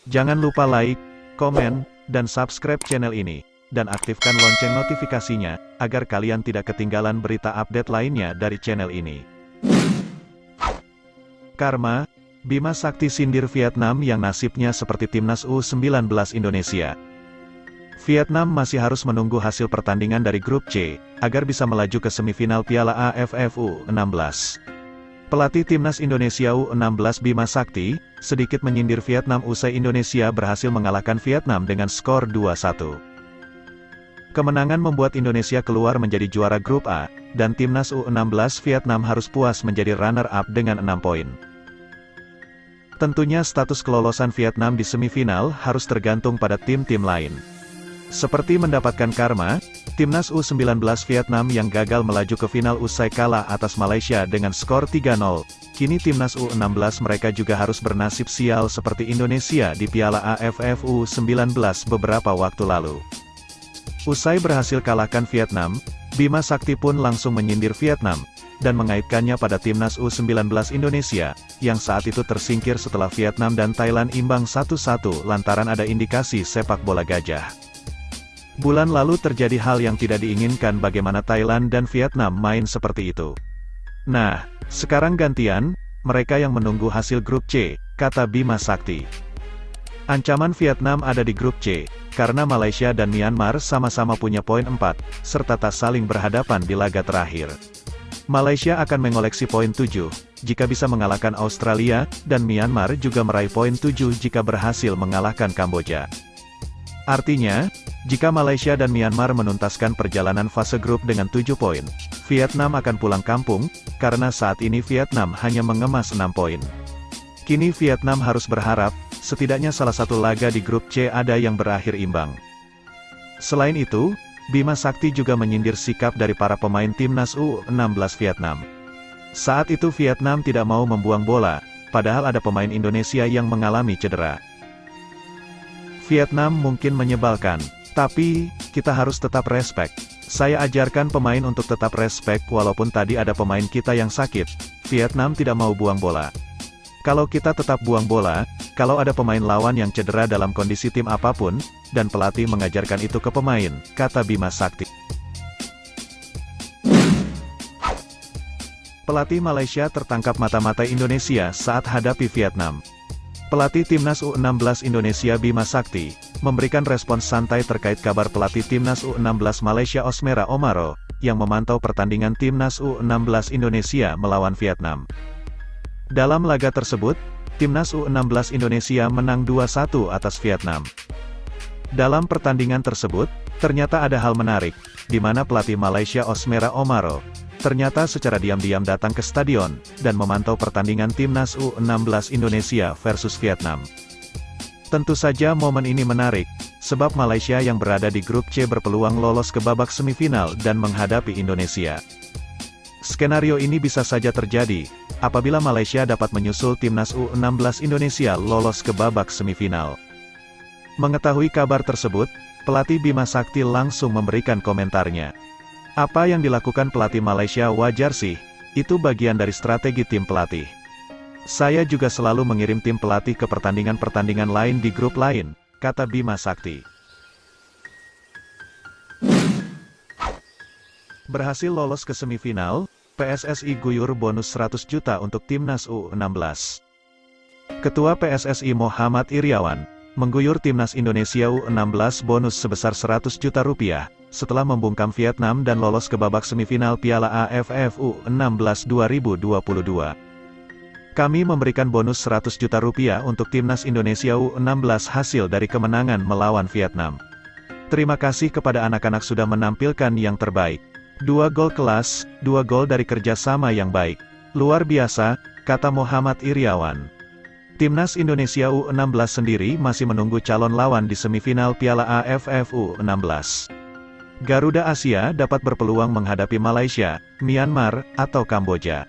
Jangan lupa like, komen, dan subscribe channel ini, dan aktifkan lonceng notifikasinya, agar kalian tidak ketinggalan berita update lainnya dari channel ini. Karma, Bima Sakti sindir Vietnam yang nasibnya seperti timnas U19 Indonesia. Vietnam masih harus menunggu hasil pertandingan dari grup C, agar bisa melaju ke semifinal Piala AFF U16. Pelatih timnas Indonesia U16 Bima Sakti, sedikit menyindir Vietnam usai Indonesia berhasil mengalahkan Vietnam dengan skor 2-1. Kemenangan membuat Indonesia keluar menjadi juara grup A, dan timnas U16 Vietnam harus puas menjadi runner-up dengan 6 poin. Tentunya status kelolosan Vietnam di semifinal harus tergantung pada tim-tim lain. Seperti mendapatkan karma, timnas U19 Vietnam yang gagal melaju ke final usai kalah atas Malaysia dengan skor 3-0, kini timnas U16 mereka juga harus bernasib sial seperti Indonesia di Piala AFF U19 beberapa waktu lalu. Usai berhasil kalahkan Vietnam, Bima Sakti pun langsung menyindir Vietnam, dan mengaitkannya pada timnas U19 Indonesia, yang saat itu tersingkir setelah Vietnam dan Thailand imbang 1-1 lantaran ada indikasi sepak bola gajah. Bulan lalu terjadi hal yang tidak diinginkan bagaimana Thailand dan Vietnam main seperti itu. Nah, sekarang gantian, mereka yang menunggu hasil grup C, kata Bima Sakti. Ancaman Vietnam ada di grup C, karena Malaysia dan Myanmar sama-sama punya poin 4, serta tak saling berhadapan di laga terakhir. Malaysia akan mengoleksi poin 7, jika bisa mengalahkan Australia, dan Myanmar juga meraih poin 7 jika berhasil mengalahkan Kamboja. Artinya, jika Malaysia dan Myanmar menuntaskan perjalanan fase grup dengan 7 poin, Vietnam akan pulang kampung, karena saat ini Vietnam hanya mengemas 6 poin. Kini Vietnam harus berharap, setidaknya salah satu laga di grup C ada yang berakhir imbang. Selain itu, Bima Sakti juga menyindir sikap dari para pemain timnas U16 Vietnam. Saat itu Vietnam tidak mau membuang bola, padahal ada pemain Indonesia yang mengalami cedera. Vietnam mungkin menyebalkan, tapi kita harus tetap respect. Saya ajarkan pemain untuk tetap respect walaupun tadi ada pemain kita yang sakit. Vietnam tidak mau buang bola. Kalau kita tetap buang bola, kalau ada pemain lawan yang cedera dalam kondisi tim apapun, dan pelatih mengajarkan itu ke pemain, kata Bima Sakti. Pelatih Malaysia tertangkap mata-matai Indonesia saat hadapi Vietnam. Pelatih timnas U16 Indonesia Bima Sakti, memberikan respons santai terkait kabar pelatih timnas U16 Malaysia Osmera Omaro, yang memantau pertandingan timnas U16 Indonesia melawan Vietnam. Dalam laga tersebut, timnas U16 Indonesia menang 2-1 atas Vietnam. Dalam pertandingan tersebut, ternyata ada hal menarik, di mana pelatih Malaysia Osmera Omaro, ternyata secara diam-diam datang ke stadion, dan memantau pertandingan timnas U16 Indonesia versus Vietnam. Tentu saja momen ini menarik, sebab Malaysia yang berada di grup C berpeluang lolos ke babak semifinal dan menghadapi Indonesia. Skenario ini bisa saja terjadi, apabila Malaysia dapat menyusul timnas U16 Indonesia lolos ke babak semifinal. Mengetahui kabar tersebut, pelatih Bima Sakti langsung memberikan komentarnya. Apa yang dilakukan pelatih Malaysia wajar sih, itu bagian dari strategi tim pelatih. Saya juga selalu mengirim tim pelatih ke pertandingan-pertandingan lain di grup lain, kata Bima Sakti. Berhasil lolos ke semifinal, PSSI guyur bonus 100 juta untuk timnas U16. Ketua PSSI Muhammad Iriawan, mengguyur timnas Indonesia U16 bonus sebesar 100 juta rupiah, setelah membungkam Vietnam dan lolos ke babak semifinal Piala AFF U16 2022. Kami memberikan bonus 100 juta rupiah untuk timnas Indonesia U16 hasil dari kemenangan melawan Vietnam. Terima kasih kepada anak-anak sudah menampilkan yang terbaik. 2 gol kelas, 2 gol dari kerjasama yang baik. Luar biasa, kata Muhammad Iriawan. Timnas Indonesia U16 sendiri masih menunggu calon lawan di semifinal Piala AFF U16. Garuda Asia dapat berpeluang menghadapi Malaysia, Myanmar, atau Kamboja.